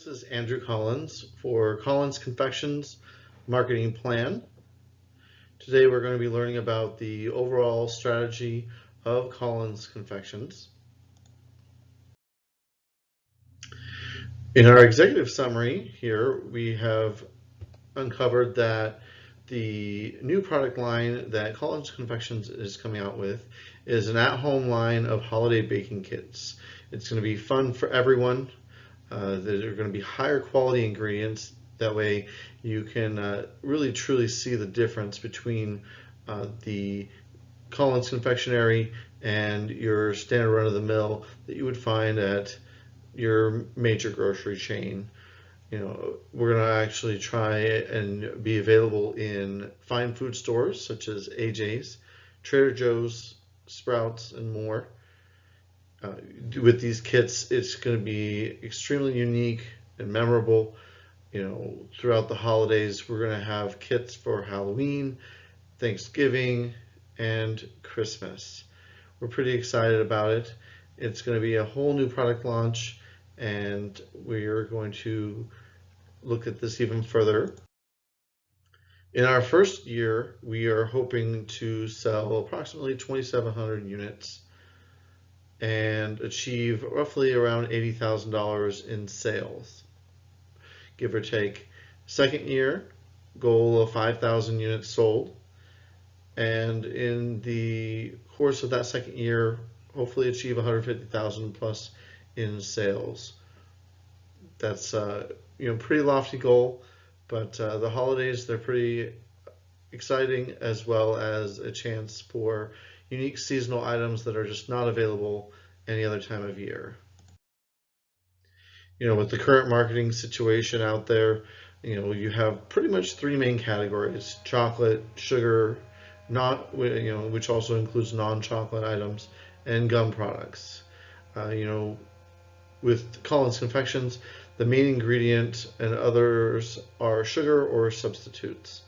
This is Andrew Collins for Collins Confections Marketing Plan. Today we're going to be learning about the overall strategy of Collins Confections. In our executive summary here, we have uncovered that the new product line that Collins Confections is coming out with is an at-home line of holiday baking kits. It's going to be fun for everyone. There are going to be higher quality ingredients. That way you can really truly see the difference between the Collins Confectionery and your standard run-of-the-mill that you would find at your major grocery chain. You know, we're going to actually try and be available in fine food stores such as AJ's, Trader Joe's, Sprouts, and more. With these kits, it's going to be extremely unique and memorable. You know, throughout the holidays, we're going to have kits for Halloween, Thanksgiving, and Christmas. We're pretty excited about it. It's going to be a whole new product launch, and we're going to look at this even further. In our first year, we are hoping to sell approximately 2,700 units and achieve roughly around $80,000 in sales, give or take. Second year, goal of 5,000 units sold, and in the course of that second year, hopefully achieve 150,000 plus in sales. That's pretty lofty goal, but the holidays, they're pretty exciting, as well as a chance for unique seasonal items that are just not available any other time of year. You know, with the current marketing situation out there, you have pretty much three main categories: chocolate, sugar, which also includes non-chocolate items, and gum products. With Collins Confections, the main ingredient and others are sugar or substitutes.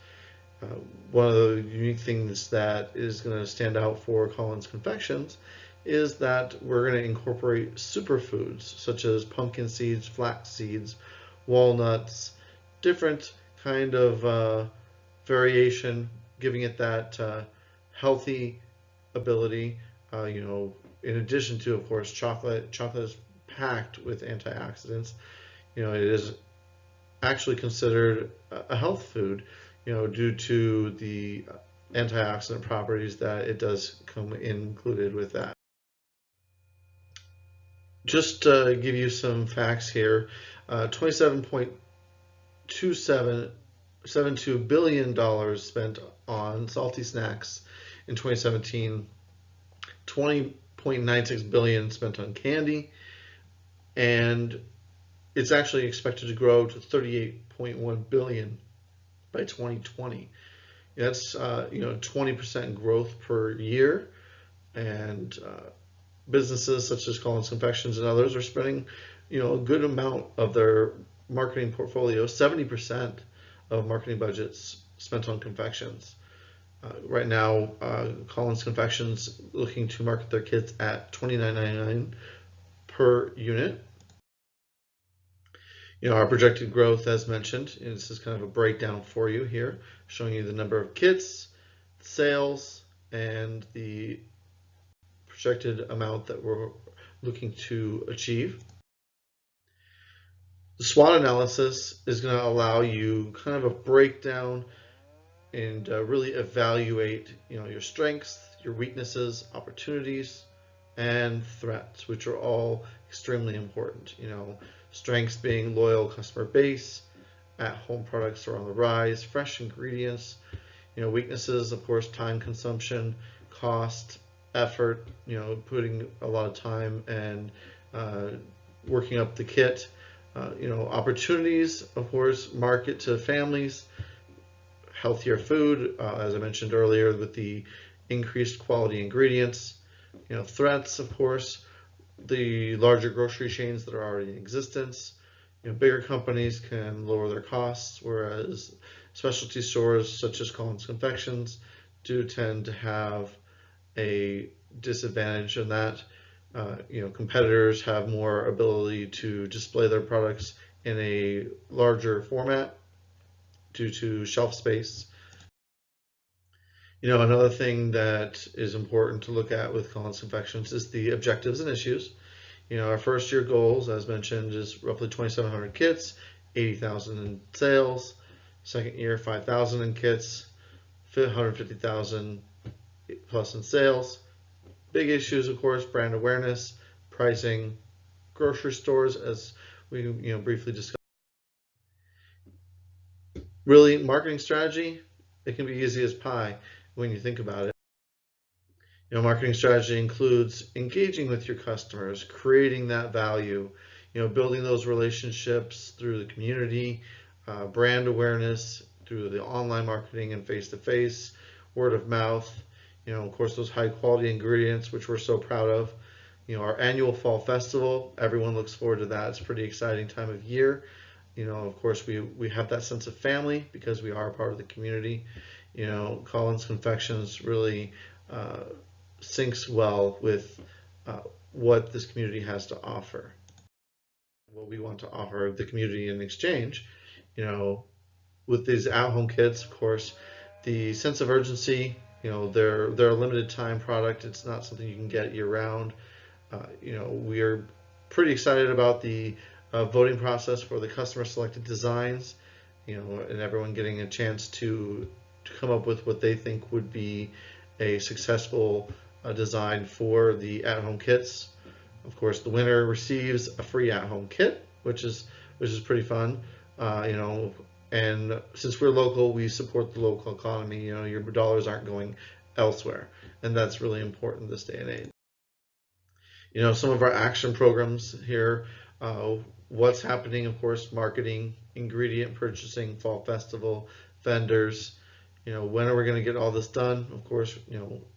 One of the unique things that is going to stand out for Collins Confections is that we're going to incorporate superfoods such as pumpkin seeds, flax seeds, walnuts, different kind of variation, giving it that healthy ability. In addition to, of course, chocolate. Chocolate is packed with antioxidants. It is actually considered a health food, due to the antioxidant properties that it does come included with that. Just to give you some facts here, $27.72 billion spent on salty snacks in 2017, $20.96 billion spent on candy, and it's actually expected to grow to $38.1 billion by 2020. That's 20% growth per year, and businesses such as Collins Confections and others are spending a good amount of their marketing portfolio. 70% of marketing budgets spent on confections. Right now, Collins Confections looking to market their kits at $29.99 per unit. Our projected growth, as mentioned, and this is kind of a breakdown for you here, showing you the number of kits, sales, and the projected amount that we're looking to achieve. The SWOT analysis is going to allow you kind of a breakdown and really evaluate your strengths, your weaknesses, opportunities, and threats, which are all extremely important. Strengths being loyal customer base, at-home products are on the rise, fresh ingredients. Weaknesses, of course, time consumption, cost, effort, putting a lot of time and working up the kit. Opportunities, of course, market to families, healthier food, as I mentioned earlier, with the increased quality ingredients. Threats, of course, the larger grocery chains that are already in existence. Bigger companies can lower their costs, whereas specialty stores such as Collins Confections do tend to have a disadvantage in that. Competitors have more ability to display their products in a larger format due to shelf space. Another thing that is important to look at with Collins Confections is the objectives and issues. Our first year goals, as mentioned, is roughly 2,700 kits, 80,000 in sales. Second year, 5,000 in kits, 150,000 plus in sales. Big issues, of course, brand awareness, pricing, grocery stores, as we briefly discussed. Really, marketing strategy, it can be easy as pie when you think about it. Marketing strategy includes engaging with your customers, creating that value, building those relationships through the community, brand awareness through the online marketing and face-to-face, word of mouth, of course, those high quality ingredients, which we're so proud of. Our annual fall festival, everyone looks forward to that. It's a pretty exciting time of year. Of course, we have that sense of family because we are part of the community. Collins Confections really syncs well with what this community has to offer. What we want to offer the community in exchange, with these at-home kits, of course, the sense of urgency, they're a limited time product. It's not something you can get year-round. We are pretty excited about the voting process for the customer selected designs, and everyone getting a chance to come up with what they think would be a successful design for the at-home kits. Of course, the winner receives a free at-home kit, which is pretty fun. And since we're local, we support the local economy. Your dollars aren't going elsewhere, and that's really important this day and age. Some of our action programs here, what's happening, of course, marketing, ingredient purchasing, fall festival, vendors. When are we going to get all this done? Of course,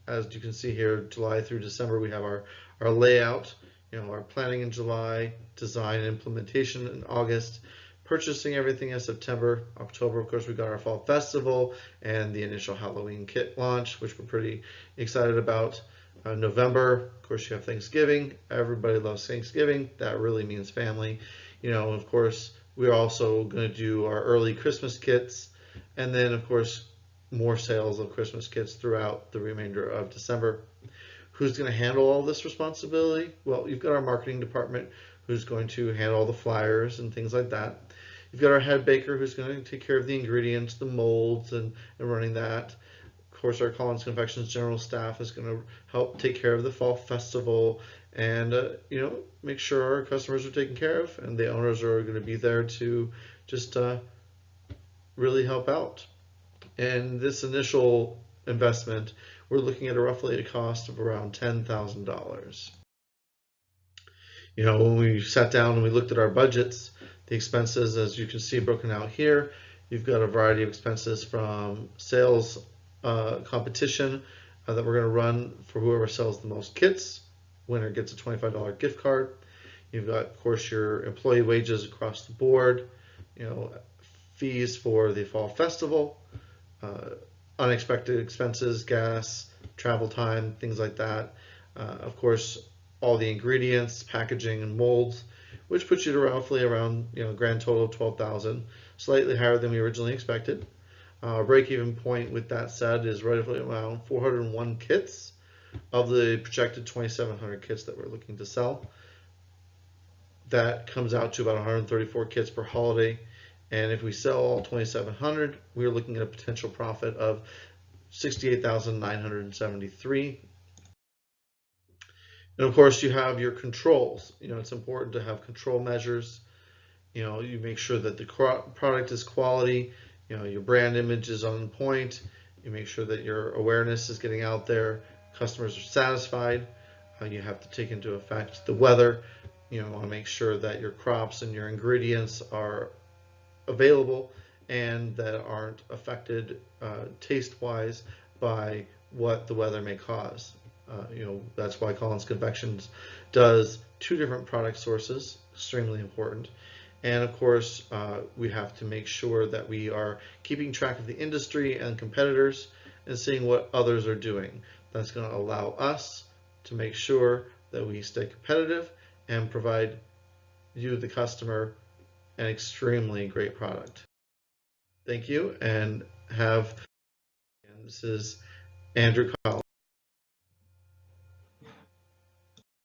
as you can see here, July through December, we have our layout, our planning in July, design and implementation in August, purchasing everything in September. October, of course, we got our fall festival and the initial Halloween kit launch, which we're pretty excited about. November, of course, you have Thanksgiving. Everybody loves Thanksgiving. That really means family. Of course, we're also going to do our early Christmas kits, and then, of course, more sales of Christmas kits throughout the remainder of December. Who's going to handle all this responsibility? Well, you've got our marketing department who's going to handle all the flyers and things like that. You've got our head baker who's going to take care of the ingredients, the molds, and running that. Of course, our Collins Confections general staff is going to help take care of the fall festival and make sure our customers are taken care of, and the owners are going to be there to just really help out. And this initial investment, we're looking at roughly a cost of around $10,000. When we sat down and we looked at our budgets, the expenses, as you can see broken out here, you've got a variety of expenses from sales competition that we're going to run for whoever sells the most kits. Winner gets a $25 gift card. You've got, of course, your employee wages across the board, fees for the fall festival, unexpected expenses, gas, travel time, things like that. Of course, all the ingredients, packaging, and molds, which puts you to roughly around grand total of $12,000, slightly higher than we originally expected. Break-even point with that said is roughly around 401 kits of the projected 2,700 kits that we're looking to sell. That comes out to about 134 kits per holiday. And if we sell all 2,700, we're looking at a potential profit of $68,973. And of course, you have your controls. It's important to have control measures. You make sure that the product is quality. Your brand image is on point. You make sure that your awareness is getting out there. Customers are satisfied. You have to take into effect the weather. You want to make sure that your crops and your ingredients are available and that aren't affected taste-wise by what the weather may cause. That's why Collins Confections does 2 different product sources, extremely important. And of course, we have to make sure that we are keeping track of the industry and competitors and seeing what others are doing. That's going to allow us to make sure that we stay competitive and provide you, the customer, an extremely great product. Thank you, and this is Andrew Collins.